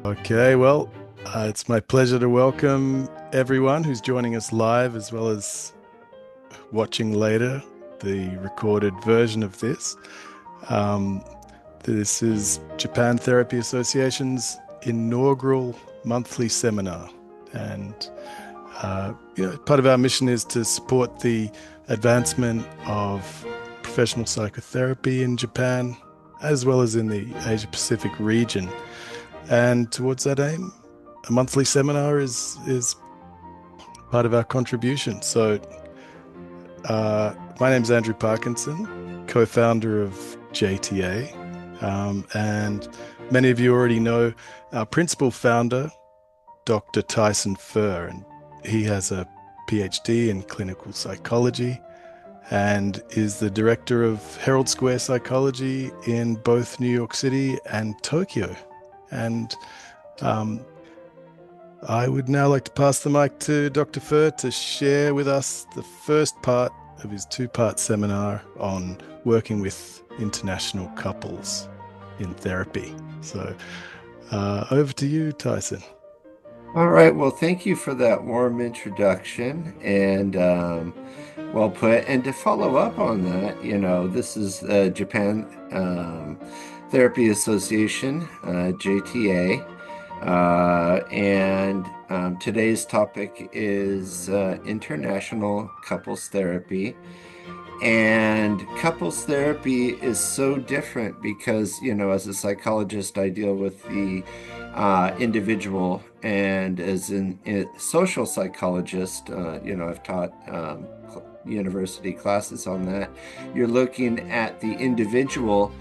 Okay, well, it's my pleasure to welcome everyone who's joining us live as well as watching later the recorded version of this. Um, this is Japan Therapy Association's inaugural monthly seminar. And, part of our mission is to support the advancement of professional psychotherapy in Japan, as well as in the Asia Pacific region. And towards that aim, a monthly seminar is part of our contribution. So, my name's Andrew Parkinson, co-founder of JTA, and many of you already know our principal founder, Dr. Tyson Furr, and he has a PhD in clinical psychology and is the director of Herald Square Psychology in both New York City and Tokyo. And um, I would now like to pass the mic to Dr. Furr to share with us the first part of his two-part seminar on working with international couples in therapy. So over to you, Tyson. All right. Well, thank you for that warm introduction and well put. And to follow up on that, this is Japan Therapy Association, JTA. And today's topic is international couples therapy. And couples therapy is so different because, as a psychologist, I deal with the individual, and as a social psychologist, I've taught university classes on that. You're looking at the individual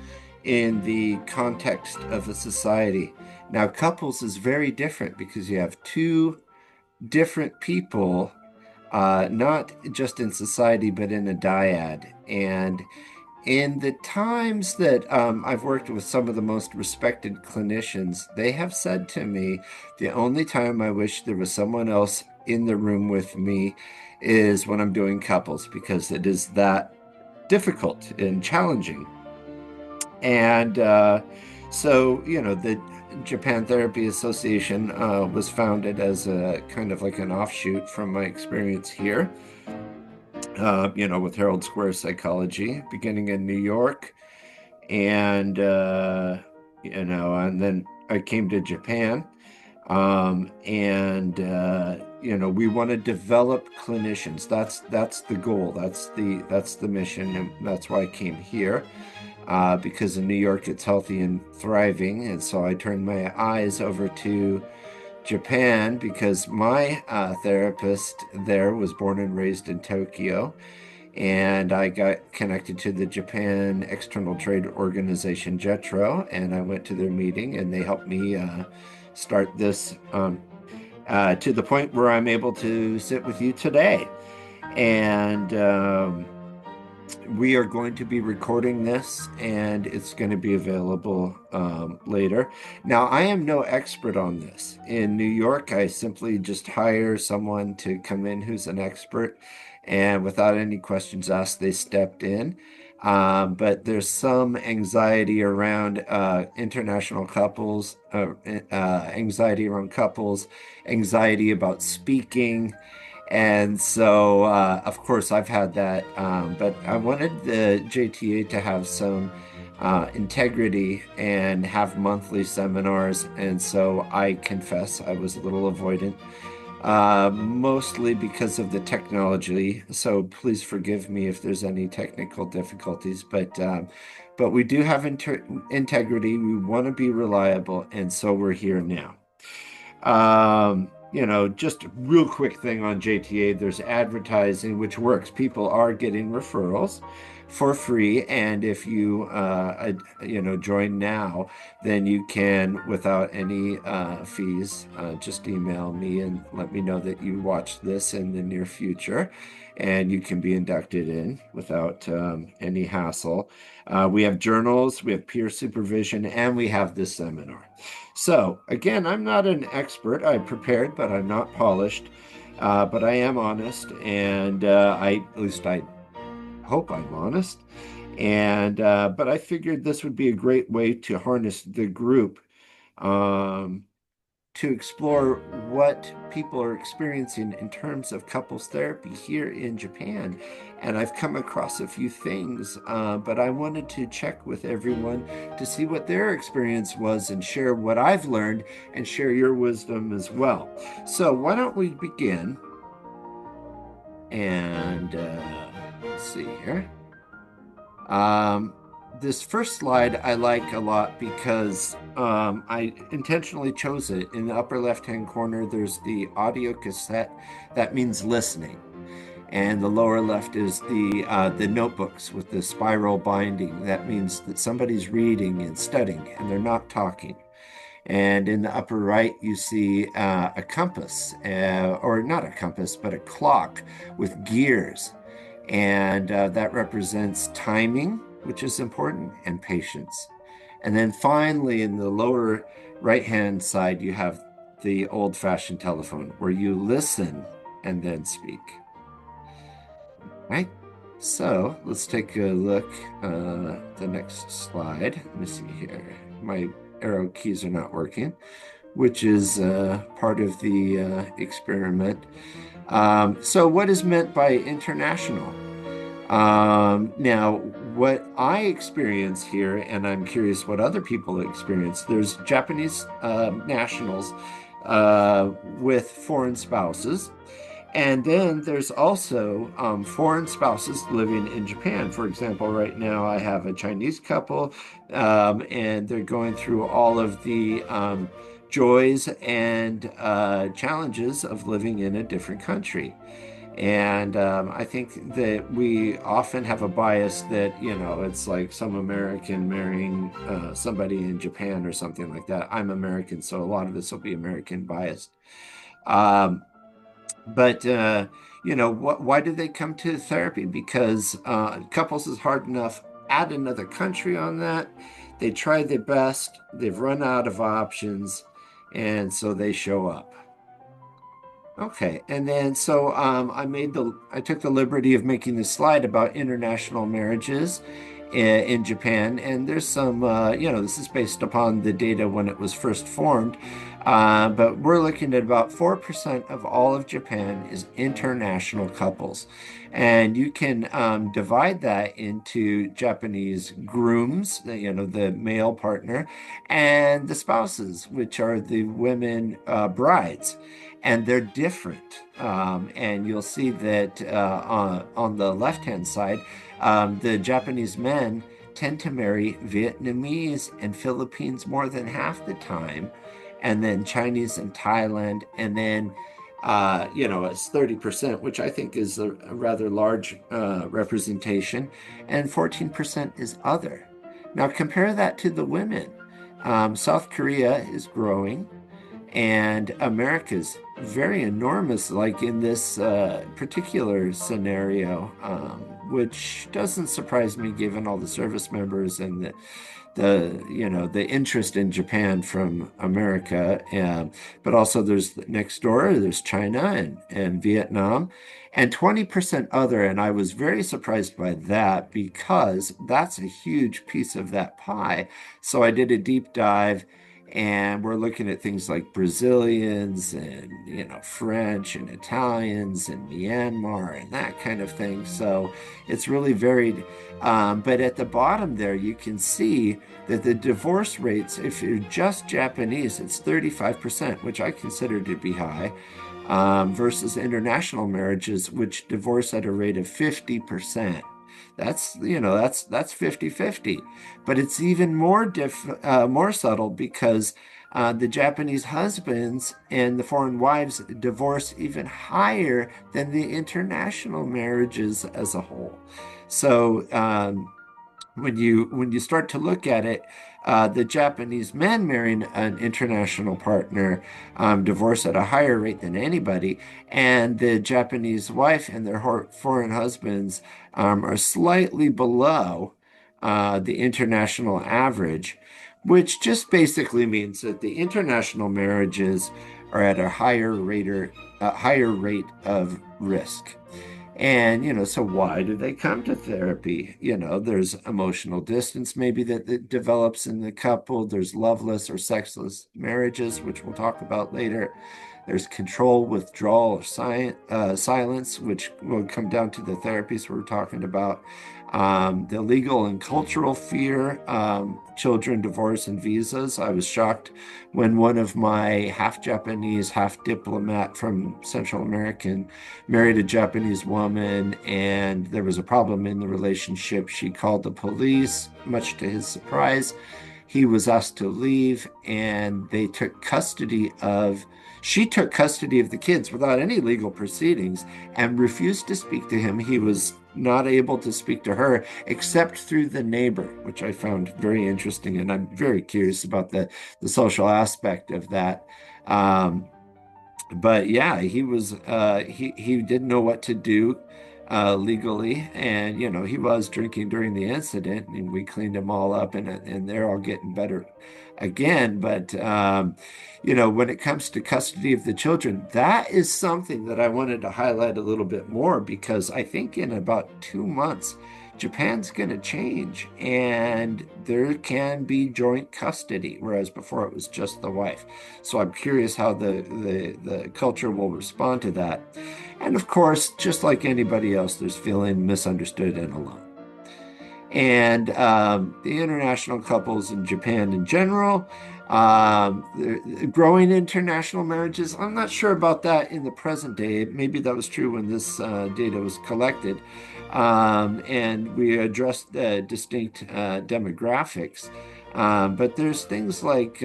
in the context of a society. Now, couples is very different because you have two different people, not just in society, but in a dyad. And in the times that I've worked with some of the most respected clinicians, they have said to me, the only time I wish there was someone else in the room with me is when I'm doing couples, because it is that difficult and challenging. And the Japan Therapy Association was founded as a kind of like an offshoot from my experience here, with Herald Square Psychology, beginning in New York. And then I came to Japan. We want to develop clinicians. That's the goal. That's the mission, and that's why I came here. Because in New York it's healthy and thriving, and so I turned my eyes over to Japan because my therapist there was born and raised in Tokyo, and I got connected to the Japan External Trade Organization, JETRO, and I went to their meeting, and they helped me start this to the point where I'm able to sit with you today. And we are going to be recording this, and it's going to be available later. Now, I am no expert on this. In New York, I simply just hire someone to come in who's an expert, and without any questions asked, they stepped in. But there's some anxiety around international couples, anxiety around couples, anxiety about speaking. And so, of course, I've had that, but I wanted the JTA to have some integrity and have monthly seminars. And so I confess I was a little avoidant, mostly because of the technology. So please forgive me if there's any technical difficulties, but we do have integrity. We want to be reliable, and so we're here now. Just a real quick thing on JTA, there's advertising, which works. People are getting referrals for free. And if you, join now, then you can, without any fees, just email me and let me know that you watched this in the near future. And you can be inducted in without any hassle. We have journals, we have peer supervision, and we have this seminar. So, again, I'm not an expert. I'm prepared, but I'm not polished. But I am honest, and at least I hope I'm honest. But I figured this would be a great way to harness the group. Um, to explore what people are experiencing in terms of couples therapy here in Japan. And I've come across a few things, but I wanted to check with everyone to see what their experience was and share what I've learned and share your wisdom as well. So, why don't we begin? And let's see here. Um, this first slide I like a lot because I intentionally chose it. In the upper left-hand corner, there's the audio cassette. That means listening. And the lower left is the notebooks with the spiral binding. That means that somebody's reading and studying, and they're not talking. And in the upper right, you see a compass, or not a compass, but a clock with gears. And that represents timing, which is important, and patience. And then finally, in the lower right-hand side, you have the old-fashioned telephone where you listen and then speak. Right? So let's take a look the next slide. Let me see here. My arrow keys are not working, which is part of the experiment. So what is meant by international? Now, what I experience here, and I'm curious what other people experience, there's Japanese nationals with foreign spouses. And then there's also foreign spouses living in Japan. For example, right now I have a Chinese couple, and they're going through all of the joys and challenges of living in a different country. And I think that we often have a bias that, it's like some American marrying somebody in Japan or something like that. I'm American, so a lot of this will be American biased. But why do they come to therapy? Because couples is hard enough. Add another country on that. They try their best. They've run out of options, and so they show up. Okay, and then so I took the liberty of making this slide about international marriages in Japan, and there's some this is based upon the data when it was first formed, but we're looking at about 4% of all of Japan is international couples, and you can divide that into Japanese grooms, the male partner, and the spouses, which are the women brides. And they're different. And you'll see that on the left-hand side, the Japanese men tend to marry Vietnamese and Philippines more than half the time, and then Chinese and Thailand, and then it's 30%, which I think is a rather large representation, and 14% is other. Now compare that to the women. South Korea is growing, and America's very enormous, like in this particular scenario, which doesn't surprise me given all the service members and the interest in Japan from America. But also there's next door, there's China and Vietnam, and 20% other. And I was very surprised by that because that's a huge piece of that pie. So I did a deep dive. And we're looking at things like Brazilians and, French and Italians and Myanmar and that kind of thing. So it's really varied. But at the bottom there, you can see that the divorce rates, if you're just Japanese, it's 35%, which I consider to be high, versus international marriages, which divorce at a rate of 50%. That's 50-50, but it's even more subtle because the Japanese husbands and the foreign wives divorce even higher than the international marriages as a whole. So when you start to look at it, the Japanese men marrying an international partner divorce at a higher rate than anybody, and the Japanese wife and their foreign husbands are slightly below the international average, which just basically means that the international marriages are at a higher rate of risk. And, so why do they come to therapy? There's emotional distance maybe that develops in the couple. There's loveless or sexless marriages, which we'll talk about later. There's control, withdrawal, or silence, which will come down to the therapies we're talking about. The legal and cultural fear, children, divorce, and visas. I was shocked when one of my half Japanese, half diplomat from Central American married a Japanese woman, and there was a problem in the relationship. She called the police, much to his surprise. He was asked to leave, and she took custody of the kids without any legal proceedings and refused to speak to him. He was not able to speak to her except through the neighbor, which I found very interesting. And I'm very curious about the social aspect of that. Um, but yeah, he didn't know what to do legally, and he was drinking during the incident, and we cleaned him all up, and they're all getting better again. But when it comes to custody of the children, that is something that I wanted to highlight a little bit more because I think in about 2 months. Japan's going to change and there can be joint custody, whereas before it was just the wife. So I'm curious how the culture will respond to that. And of course, just like anybody else, there's feeling misunderstood and alone. And the international couples in Japan in general, growing international marriages. I'm not sure about that in the present day. Maybe that was true when this data was collected. And we addressed distinct demographics. But there's things like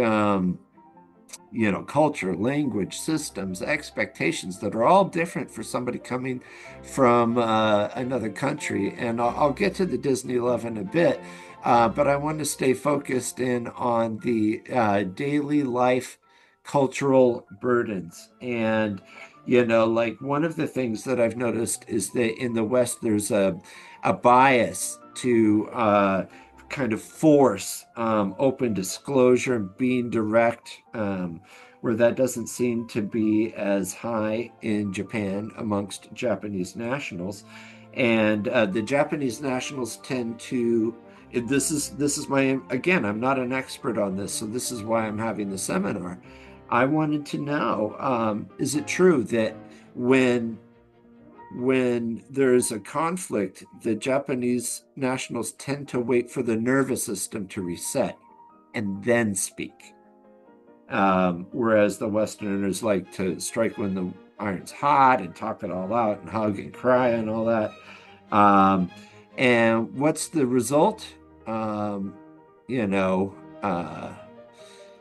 culture, language, systems, expectations that are all different for somebody coming from another country. And I'll get to the Disney love in a bit, but I want to stay focused in on the daily life cultural burdens. And, like one of the things that I've noticed is that in the West, there's a bias to kind of force open disclosure and being direct, where that doesn't seem to be as high in Japan amongst Japanese nationals. And the Japanese nationals tend to, this is my, again, I'm not an expert on this, so this is why I'm having the seminar. I wanted to know, is it true that when there's a conflict, the Japanese nationals tend to wait for the nervous system to reset and then speak. Whereas the Westerners like to strike when the iron's hot and talk it all out and hug and cry and all that. Um, and what's the result? Um, you know, uh,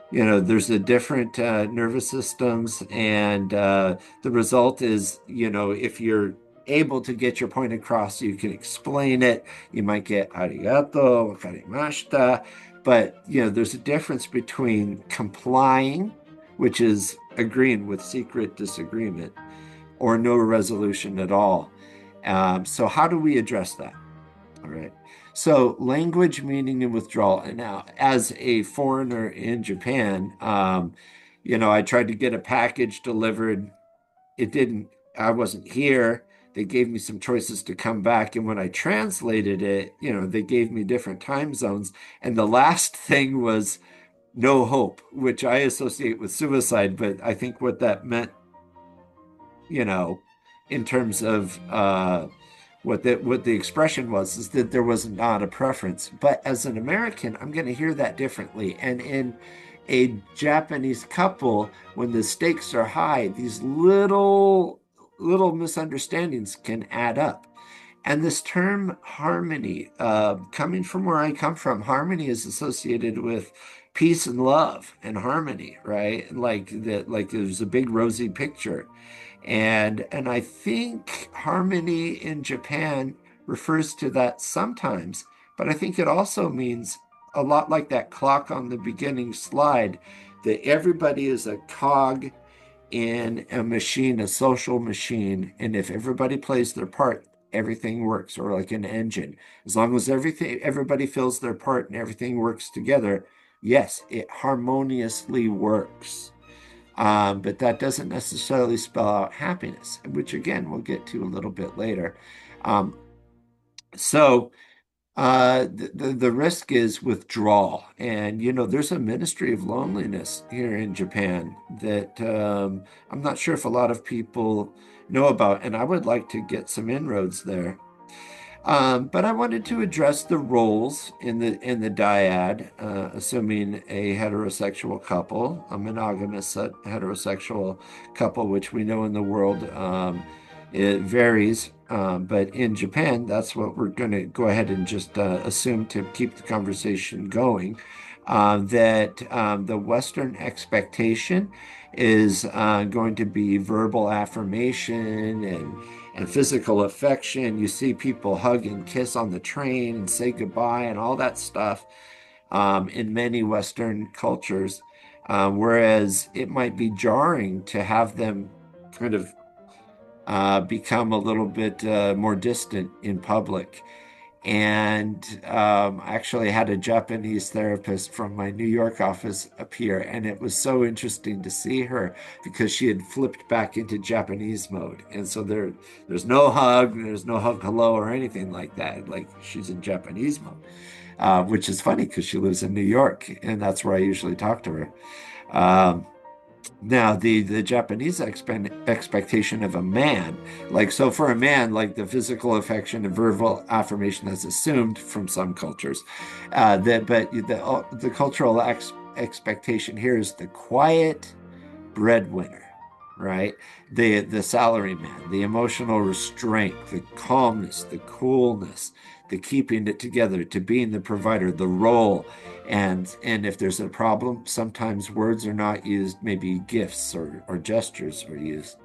there's a different nervous systems, and the result is, if you're able to get your point across, you can explain it. You might get arigato, wakarimashita, but there's a difference between complying, which is agreeing with secret disagreement, or no resolution at all. So how do we address that? All right. So language, meaning, and withdrawal. And now, as a foreigner in Japan, I tried to get a package delivered. It didn't, I wasn't here. They gave me some choices to come back. And when I translated it, they gave me different time zones. And the last thing was no hope, which I associate with suicide. But I think what that meant, you know, in terms of what the expression was is that there was not a preference. But as an American, I'm going to hear that differently. And in a Japanese couple, when the stakes are high, these little misunderstandings can add up. And this term harmony, coming from where I come from, harmony is associated with peace and love and harmony, right? Like that, like there's a big rosy picture. And I think harmony in Japan refers to that sometimes, but I think it also means a lot like that clock on the beginning slide, that everybody is a cog in a machine, a social machine, and if everybody plays their part, everything works, or like an engine. As long as everybody fills their part and everything works together, yes, it harmoniously works. But that doesn't necessarily spell out happiness, which again, we'll get to a little bit later. Um, so the risk is withdrawal. And, there's a ministry of loneliness here in Japan that I'm not sure if a lot of people know about, and I would like to get some inroads there. But I wanted to address the roles in the dyad, assuming a heterosexual couple, a monogamous heterosexual couple, which we know in the world it varies. But in Japan, that's what we're going to go ahead and just assume to keep the conversation going. That the Western expectation is going to be verbal affirmation and physical affection. You see people hug and kiss on the train and say goodbye and all that stuff in many Western cultures, whereas it might be jarring to have them kind of become a little bit more distant in public. And I actually had a Japanese therapist from my New York office appear, and it was so interesting to see her because she had flipped back into Japanese mode. And so there's no hug, there's no hug hello or anything like that. Like she's in Japanese mode, which is funny because she lives in New York, and that's where I usually talk to her. Um, Now, the Japanese expectation of a man, like so for a man, like the physical affection and verbal affirmation is assumed from some cultures. But the cultural expectation here is the quiet breadwinner, right? The salary man, the emotional restraint, the calmness, the coolness, the keeping it together, to being the provider, the role. And if there's a problem, sometimes words are not used, maybe gifts or gestures are used.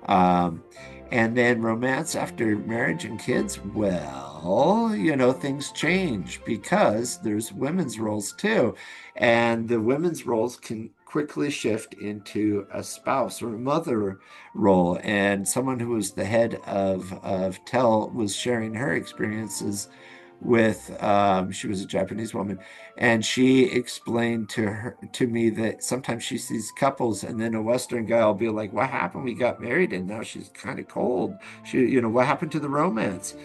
Um, and then romance after marriage and kids, well, things change because there's women's roles too. And the women's roles can quickly shift into a spouse or a mother role. And someone who was the head of TEL was sharing her experiences with she was a Japanese woman, and she explained to me that sometimes she sees couples and then a Western guy will be like, what happened? We got married and now she's kind of cold. What happened to the romance?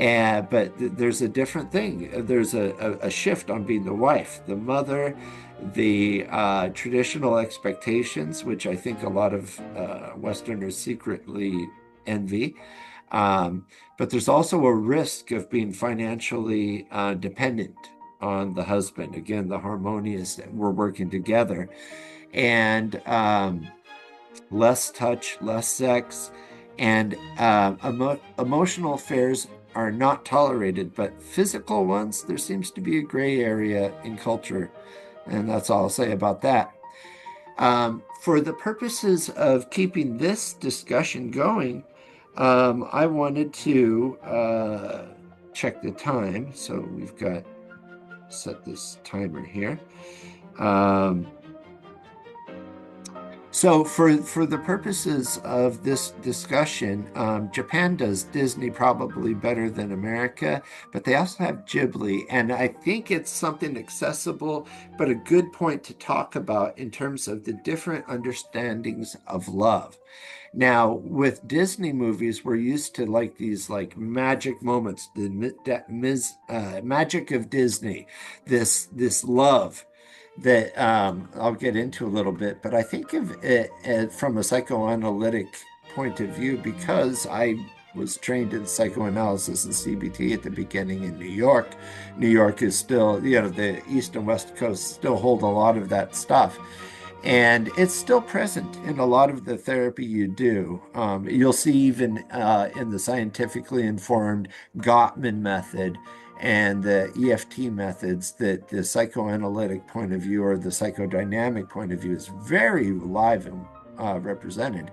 And but there's a different thing. There's a shift on being the wife, the mother, the traditional expectations, which I think a lot of Westerners secretly envy. Um, but there's also a risk of being financially dependent on the husband. Again, the harmonious, we're working together. And less touch, less sex, and emotional affairs are not tolerated, but physical ones, there seems to be a gray area in culture. And that's all I'll say about that. For the purposes of keeping this discussion going, I wanted to check the time. So we've got set this timer here. Um, So for the purposes of this discussion, Japan does Disney probably better than America, but they also have Ghibli, and I think it's something accessible, but a good point to talk about in terms of the different understandings of love. Now, with Disney movies, we're used to like these like magic moments, the magic of Disney, this love that I'll get into a little bit, but I think of it from a psychoanalytic point of view because I was trained in psychoanalysis and CBT at the beginning in New York. New York is still, the East and West Coast still hold a lot of that stuff. And it's still present in a lot of the therapy you do. You'll see even in the scientifically informed Gottman method and the EFT methods that the psychoanalytic point of view or the psychodynamic point of view is very alive and represented.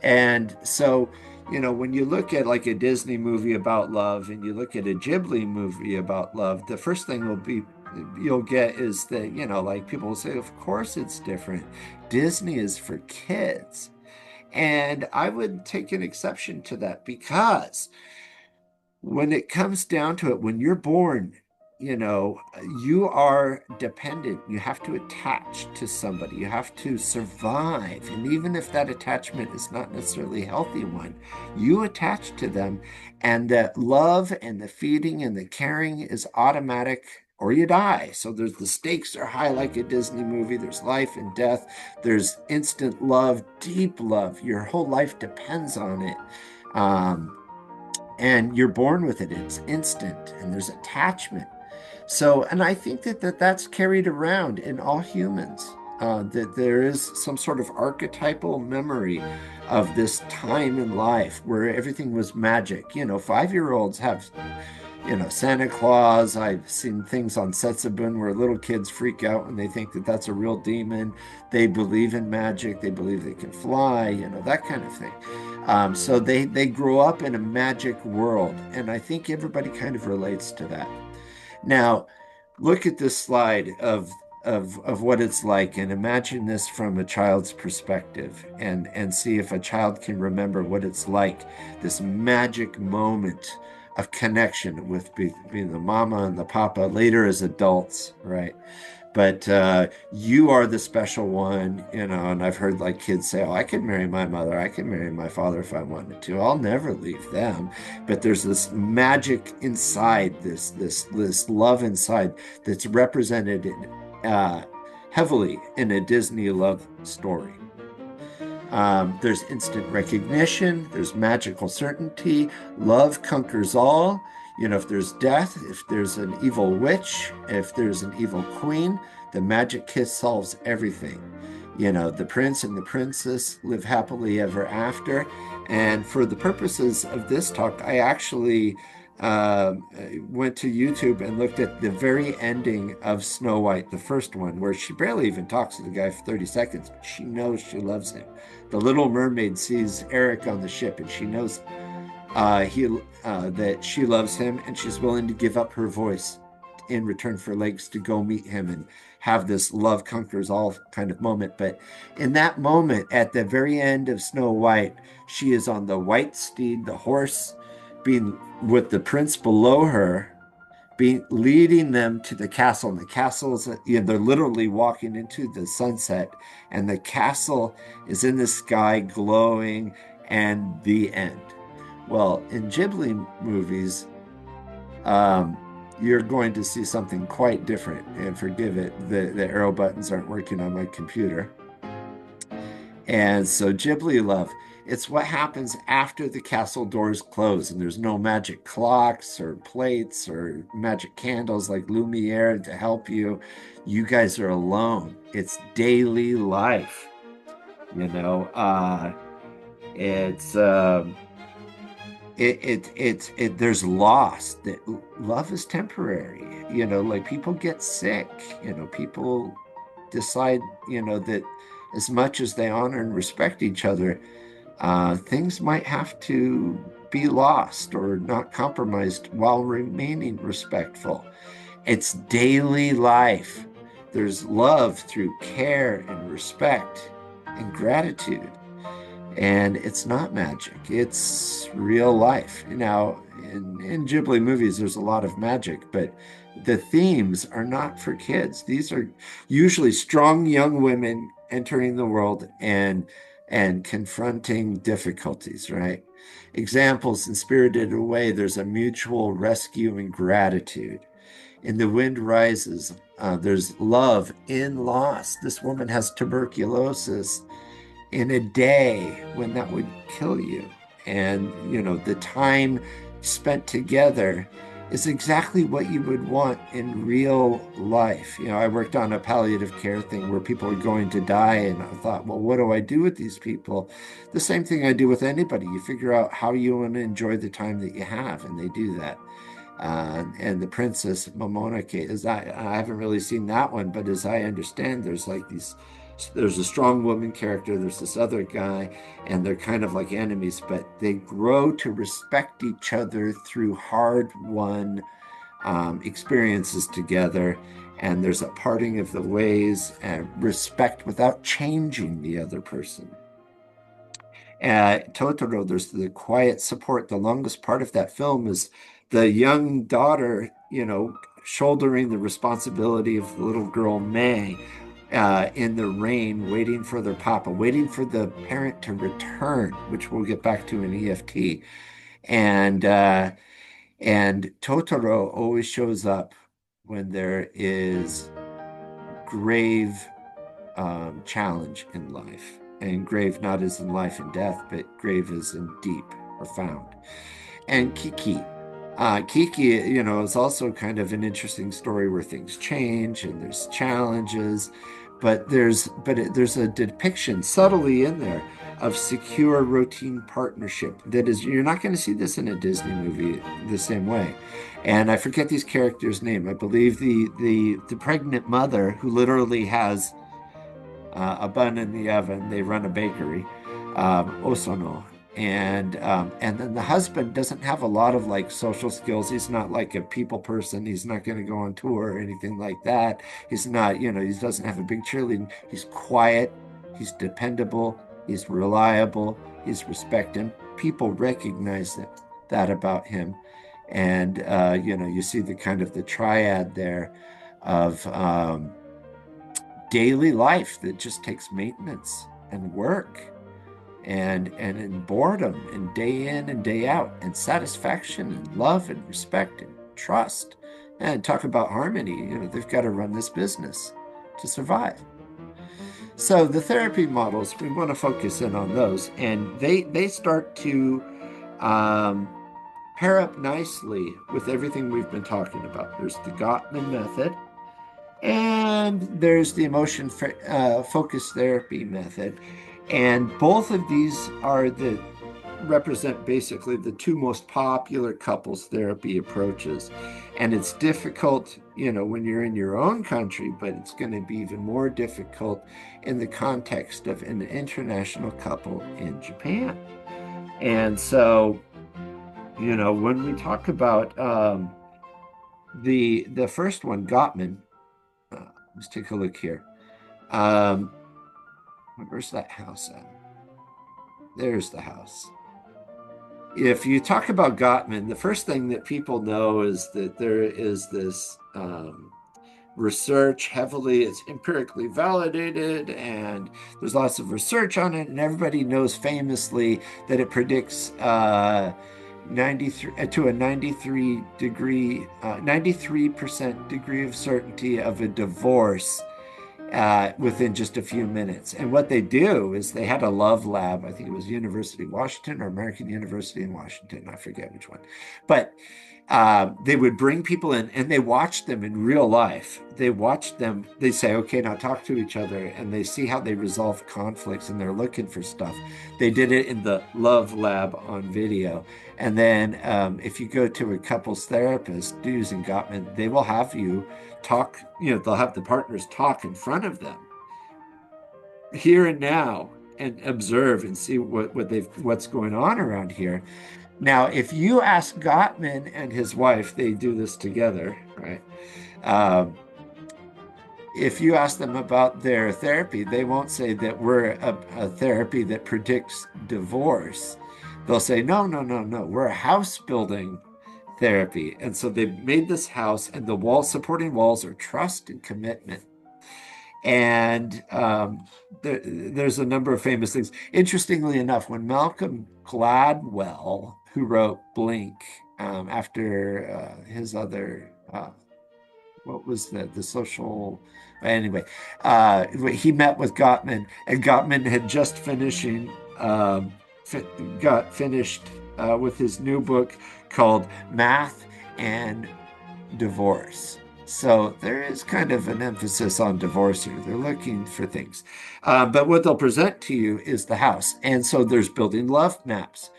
And so, when you look at like a Disney movie about love and you look at a Ghibli movie about love, the first thing you'll get is that, like people will say, of course it's different. Disney is for kids. And I would take an exception to that because when it comes down to it, when you're born, you are dependent. You have to attach to somebody. You have to survive. And even if that attachment is not necessarily a healthy one, you attach to them. And that love and the feeding and the caring is automatic or you die. So the stakes are high like a Disney movie. There's life and death. There's instant love, deep love. Your whole life depends on it. Um, and you're born with it. It's instant and there's attachment. So, and I think that's carried around in all humans, that there is some sort of archetypal memory of this time in life where everything was magic. 5-year-olds have, Santa Claus. I've seen things on Setsubun where little kids freak out when they think that that's a real demon. They believe in magic. They believe they can fly, that kind of thing. So they grow up in a magic world, and I think everybody kind of relates to that. Now, look at this slide of what it's like, and imagine this from a child's perspective, and see if a child can remember what it's like, this magic moment of connection with being the mama and the papa later as adults, right? But you are the special one, and I've heard like kids say, oh, I could marry my mother, I could marry my father if I wanted to. I'll never leave them. But there's this magic inside, this love inside that's represented uh, heavily in a Disney love story. There's instant recognition, there's magical certainty, love conquers all. If there's death, if there's an evil witch, if there's an evil queen, the magic kiss solves everything. The prince and the princess live happily ever after. And for the purposes of this talk, I actually uh, went to YouTube and looked at the very ending of Snow White, the first one, where she barely even talks to the guy for 30 seconds. She knows she loves him. The Little Mermaid sees Eric on the ship, and she knows he that she loves him, and she's willing to give up her voice in return for legs to go meet him and have this love conquers all kind of moment. But in that moment, at the very end of Snow White, she is on the white steed, the horse, being with the prince below her, being leading them to the castle. And the castle's, they're literally walking into the sunset, and the castle is in the sky glowing, and the end. Well, in Ghibli movies, um, you're going to see something quite different. And forgive it, the arrow buttons aren't working on my computer. And so Ghibli love, it's what happens after the castle doors close and there's no magic clocks or plates or magic candles like Lumiere to help you. You guys are alone. It's daily life, you know. It's there's loss. That love is temporary, like people get sick, people decide, that as much as they honor and respect each other, things might have to be lost or not compromised while remaining respectful. It's daily life. There's love through care and respect and gratitude. And it's not magic, it's real life. Now, in Ghibli movies, there's a lot of magic, but the themes are not for kids. These are usually strong young women entering the world and confronting difficulties, right? Examples: in Spirited Away, there's a mutual rescue and gratitude. In The Wind Rises, there's love in loss. This woman has tuberculosis in a day when that would kill you. And, the time spent together is exactly what you would want in real life. I worked on a palliative care thing where people were going to die, and I thought, well, what do I do with these people? The same thing I do with anybody. You figure out how you want to enjoy the time that you have, and they do that. And the Princess Momonoke I haven't really seen that one, but as I understand, there's a strong woman character, there's this other guy, and they're kind of like enemies, but they grow to respect each other through hard-won experiences together. And there's a parting of the ways and respect without changing the other person. Totoro, there's the quiet support. The longest part of that film is the young daughter, shouldering the responsibility of the little girl May in the rain, waiting for their papa, waiting for the parent to return, which we'll get back to in EFT. And and Totoro always shows up when there is grave challenge in life. And grave not as in life and death, but grave as in deep, profound. And Kiki, is also kind of an interesting story where things change and there's challenges, but there's a depiction subtly in there of secure routine partnership that is, you're not going to see this in a Disney movie the same way. And I forget these characters' name. I believe the pregnant mother who literally has a bun in the oven. They run a bakery, Osono, and then the husband doesn't have a lot of like social skills. He's not like a people person. He's not going to go on tour or anything like that. He's not, he doesn't have a big cheerleading. He's quiet. He's dependable. He's reliable. He's respected. People recognize that about him. And you see the kind of the triad there of daily life that just takes maintenance and work and in boredom and day in and day out and satisfaction and love and respect and trust and talk about harmony. They've got to run this business to survive. So the therapy models, we want to focus in on those, and they start to pair up nicely with everything we've been talking about. There's the Gottman method, and there's the emotion focused therapy method. And both of these represent basically the two most popular couples therapy approaches. And it's difficult, when you're in your own country, but it's going to be even more difficult in the context of an international couple in Japan. And so, when we talk about the first one, Gottman, let's take a look here. Where's that house at? There's the house. If you talk about Gottman, the first thing that people know is that there is this research it's empirically validated, and there's lots of research on it, and everybody knows famously that it predicts 93% degree of certainty of a divorce within just a few minutes. And what they do is they had a love lab. I think it was University of Washington or American University in Washington. I forget which one. But they would bring people in and they watched them in real life. They watched them. They say, okay, now talk to each other. And they see how they resolve conflicts and they're looking for stuff. They did it in the love lab on video. And then if you go to a couples therapist using Gottman, they will have you talk, they'll have the partners talk in front of them here and now and observe and see what's going on around here. Now, if you ask Gottman and his wife, they do this together, right? If you ask them about their therapy, they won't say that we're a therapy that predicts divorce. They'll say, no, we're a house building therapy. And so they've made this house, and the supporting walls are trust and commitment. And there's a number of famous things. Interestingly enough, when Malcolm Gladwell, who wrote Blink after his other, what was the social, anyway, he met with Gottman, and Gottman had just got finished with his new book called Math and Divorce. So there is kind of an emphasis on divorce here. They're looking for things. But what they'll present to you is the house. And so there's building love maps.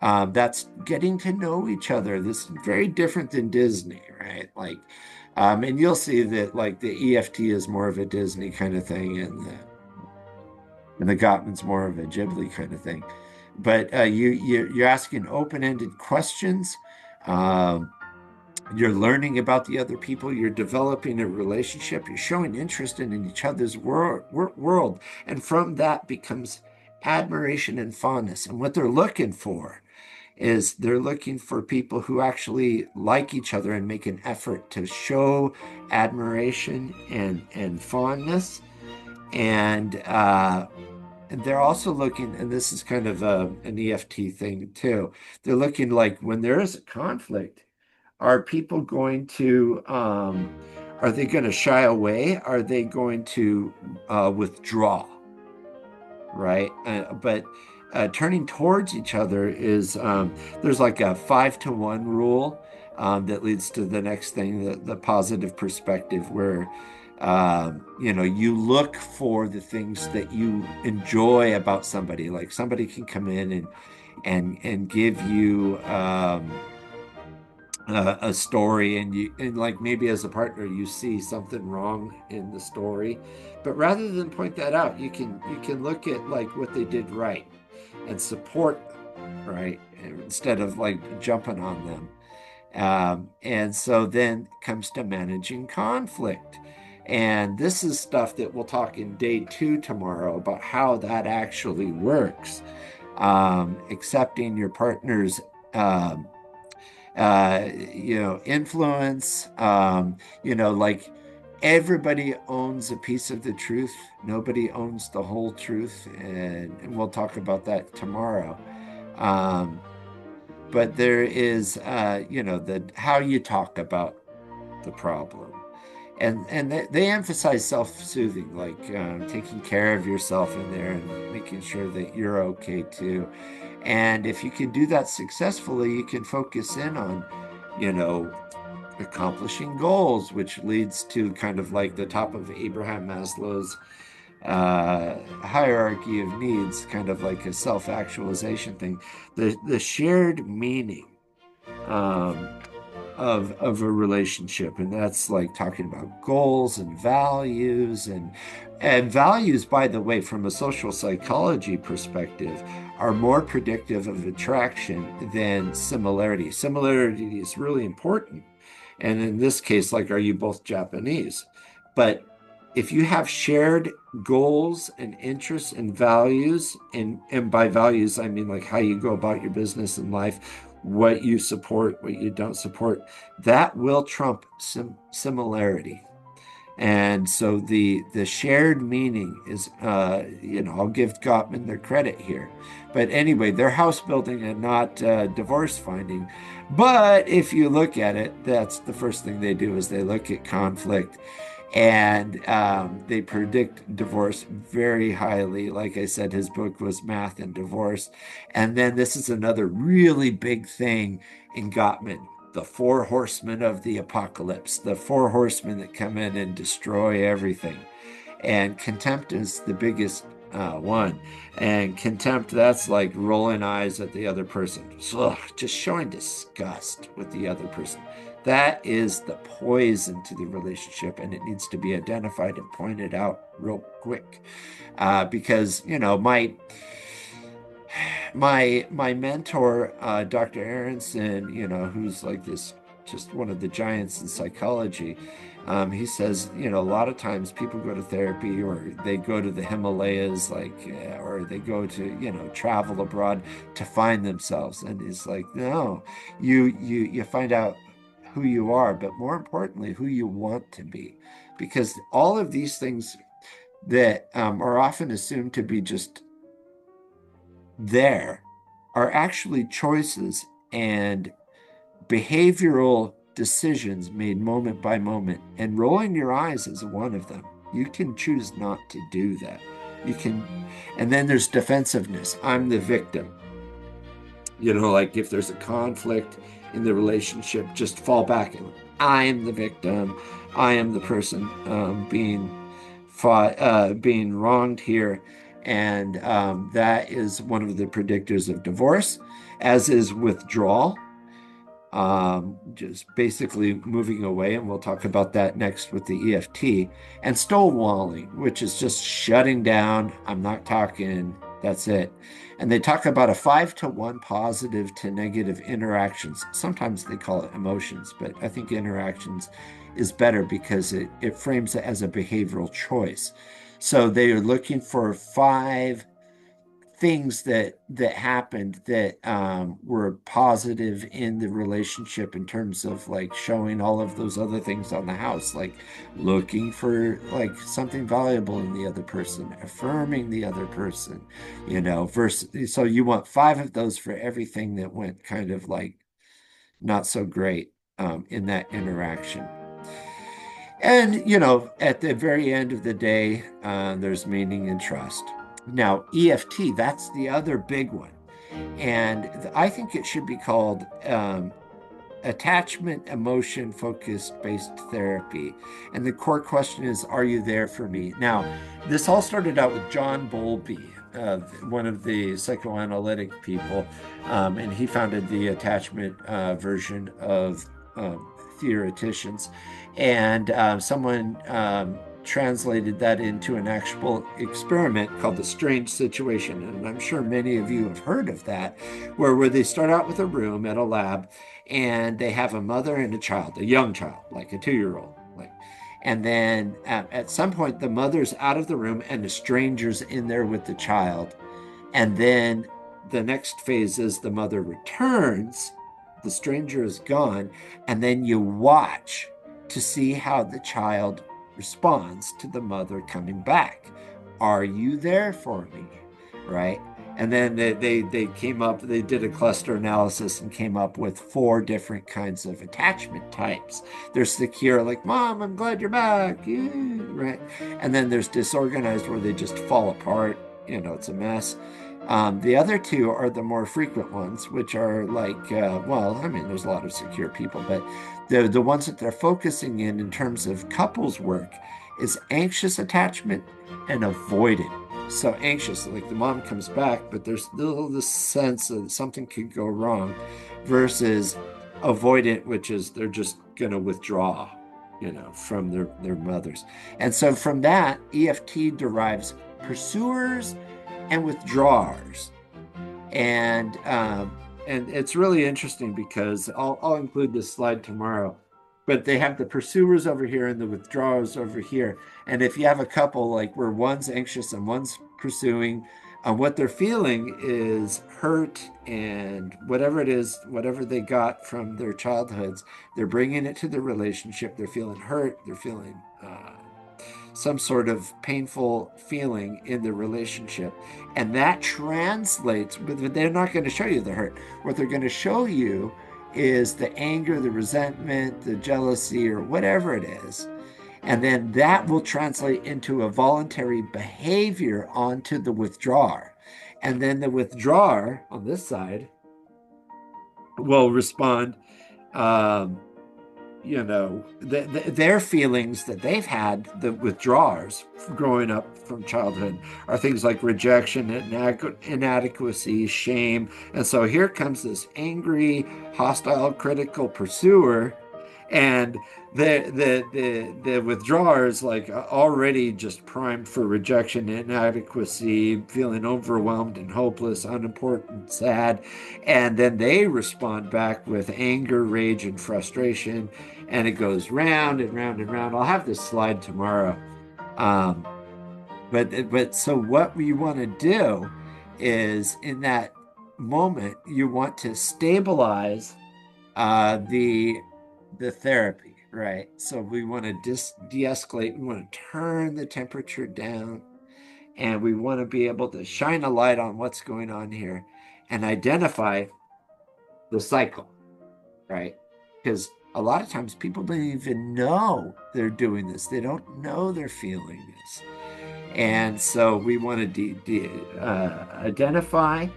That's getting to know each other. This is very different than Disney, right? And you'll see that like the EFT is more of a Disney kind of thing, and the Gottman's more of a Ghibli kind of thing. But you're asking open-ended questions. You're learning about the other people. You're developing a relationship. You're showing interest in each other's world. And from that becomes admiration and fondness. And what they're looking for is they're looking for people who actually like each other and make an effort to show admiration and fondness. And and they're also looking, and this is kind of an EFT thing too. They're looking like when there is a conflict, are people going to are they going to shy away? Are they going to withdraw? Right? But turning towards each other is there's like a 5-to-1 rule that leads to the next thing, the positive perspective, where you look for the things that you enjoy about somebody. Like somebody can come in and give you a story, and like maybe as a partner you see something wrong in the story, but rather than point that out, you can look at like what they did right and support them, right, instead of like jumping on them. And so then comes to managing conflict, and this is stuff that we'll talk in day 2 tomorrow about how that actually works. Accepting your partner's um, influence. Like everybody owns a piece of the truth. Nobody owns the whole truth. And we'll talk about that tomorrow. Um, but there is, the how you talk about the problem. And they emphasize self-soothing, like taking care of yourself in there and making sure that you're okay too. And if you can do that successfully, you can focus in on, you know, accomplishing goals, which leads to kind of like the top of Abraham Maslow's hierarchy of needs, kind of like a self-actualization thing. The shared meaning. Um, of a relationship, and that's like talking about goals and values, and values, by the way, from a social psychology perspective, are more predictive of attraction than similarity. Similarity is really important, and in this case, like, are you both Japanese? But if you have shared goals and interests and values, and by values I mean like how you go about your business and life, what you support, what you don't support, that will trump similarity. And so the shared meaning is, I'll give Gottman their credit here. But anyway, they're house building and not divorce finding. But if you look at it, that's the first thing they do is they look at conflict, and they predict divorce very highly. Like I said, his book was Math and Divorce. And then this is another really big thing in Gottman, the four horsemen of the apocalypse, the four horsemen that come in and destroy everything. And contempt is the biggest one. And contempt, that's like rolling eyes at the other person. Ugh, just showing disgust with the other person. That is the poison to the relationship, and it needs to be identified and pointed out real quick. Because, my mentor, Dr. Aronson, who's like this, just one of the giants in psychology, he says, a lot of times people go to therapy, or they go to the Himalayas, like, or they go to, travel abroad to find themselves. And he's like, no, you find out who you are, but more importantly, who you want to be, because all of these things that are often assumed to be just there are actually choices and behavioral decisions made moment by moment. And rolling your eyes is one of them. You can choose not to do that. You can, and then there's defensiveness. I'm the victim. Like if there's a conflict in the relationship, just fall back and I am the victim. I am the person being wronged here. And that is one of the predictors of divorce, as is withdrawal, just basically moving away. And we'll talk about that next with the EFT, and stonewalling, which is just shutting down. I'm not talking, that's it. And they talk about a 5-to-1 positive to negative interactions. Sometimes they call it emotions, but I think interactions is better because it frames it as a behavioral choice. So they are looking for things that happened that were positive in the relationship in terms of like showing all of those other things on the house, like looking for like something valuable in the other person, affirming the other person, versus so you want five of those for everything that went kind of like not so great in that interaction. And, at the very end of the day, there's meaning and trust. Now, EFT, that's the other big one. And I think it should be called attachment emotion focused based therapy. And the core question is, are you there for me? Now, this all started out with John Bowlby, one of the psychoanalytic people, and he founded the attachment version of theoreticians. And someone translated that into an actual experiment called the strange situation. And I'm sure many of you have heard of that, where they start out with a room at a lab and they have a mother and a child, a young child, like a 2-year-old. And then at some point, the mother's out of the room and the stranger's in there with the child. And then the next phase is the mother returns, the stranger is gone, and then you watch to see how the child responds to the mother coming back. Are you there for me? Right? And then they came up, they did a cluster analysis and came up with 4 different kinds of attachment types. There's secure, like, Mom, I'm glad you're back. Yeah, right? And then there's disorganized, where they just fall apart. It's a mess. The other 2 are the more frequent ones, which are like, there's a lot of secure people, but the ones that they're focusing in terms of couples work is anxious attachment and avoidant. So anxious, like the mom comes back, but there's still this sense that something could go wrong, versus avoidant, which is they're just going to withdraw, from their mothers. And so from that, EFT derives pursuers and withdrawers. And it's really interesting because I'll include this slide tomorrow, but they have the pursuers over here and the withdrawers over here. And if you have a couple like where one's anxious and one's pursuing, what they're feeling is hurt, and whatever it is, whatever they got from their childhoods, they're bringing it to the relationship. They're feeling hurt. They're feeling some sort of painful feeling in the relationship. And that translates, but they're not going to show you the hurt. What they're going to show you is the anger, the resentment, the jealousy, or whatever it is. And then that will translate into a voluntary behavior onto the withdrawer. And then the withdrawer on this side will respond, their feelings that they've had, the withdrawers growing up from childhood, are things like rejection, inadequacy, shame. And so here comes this angry, hostile, critical pursuer, and the withdrawers like already just primed for rejection, inadequacy, feeling overwhelmed and hopeless, unimportant, sad. And then they respond back with anger, rage, and frustration. And it goes round and round and round. I'll have this slide tomorrow. But so what we want to do is, in that moment, you want to stabilize the therapy, right? So we want to de-escalate. We want to turn the temperature down, and we want to be able to shine a light on what's going on here and identify the cycle, right? Because a lot of times people don't even know they're doing this. They don't know they're feeling this. And so we want to identify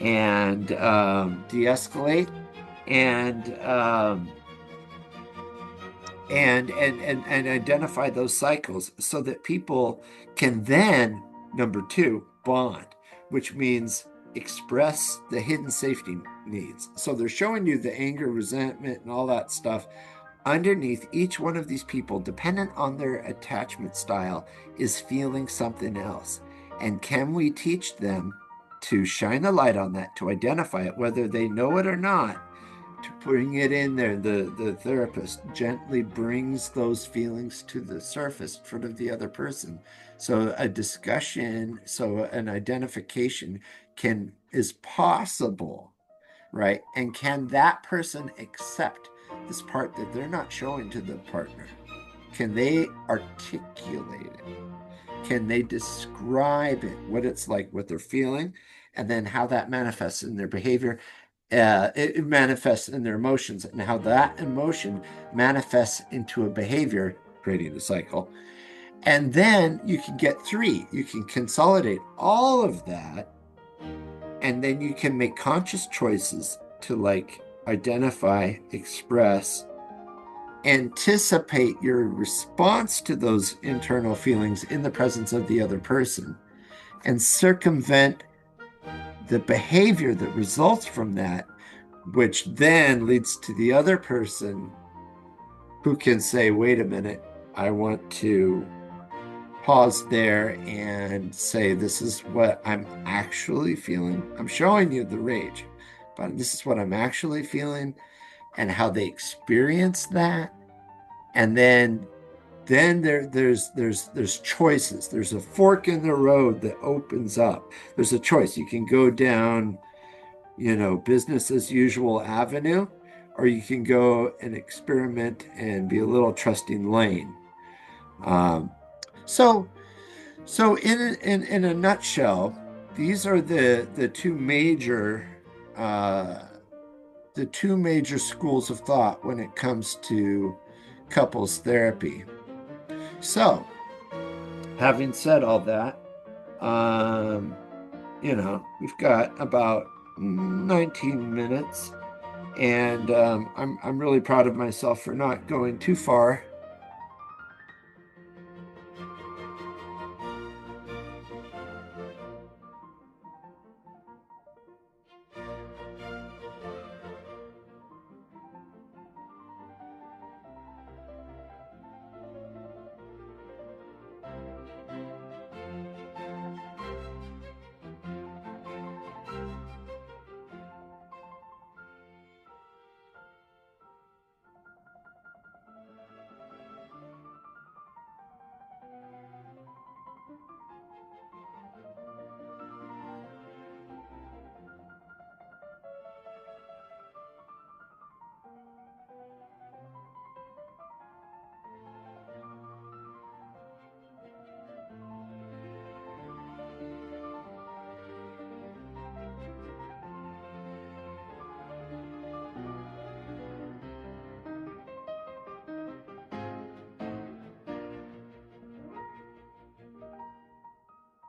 and de-escalate and identify those cycles, so that people can then, number 2, bond, which means express the hidden safety needs. So they're showing you the anger, resentment, and all that stuff. Underneath each one of these people, dependent on their attachment style, is feeling something else. And can we teach them to shine a light on that, to identify it, whether they know it or not, to bring it in there. The therapist gently brings those feelings to the surface in front of the other person. So a discussion, so an identification is possible, right? And can that person accept this part that they're not showing to the partner? Can they articulate it? Can they describe it, what it's like, what they're feeling, and then how that manifests in their behavior? It manifests in their emotions, and how that emotion manifests into a behavior, creating a cycle. And then you can get three. You can consolidate all of that, and then you can make conscious choices to like identify, express, anticipate your response to those internal feelings in the presence of the other person, and circumvent the behavior that results from that, which then leads to the other person who can say, wait a minute, I want to pause there and say, this is what I'm actually feeling. I'm showing you the rage, but this is what I'm actually feeling, and how they experience that. And then there's choices. There's a fork in the road that opens up. There's a choice. You can go down, business as usual avenue, or you can go and experiment and be a little trusting lane. So in a nutshell, these are the two major schools of thought when it comes to couples therapy. So, having said all that, we've got about 19 minutes, and I'm really proud of myself for not going too far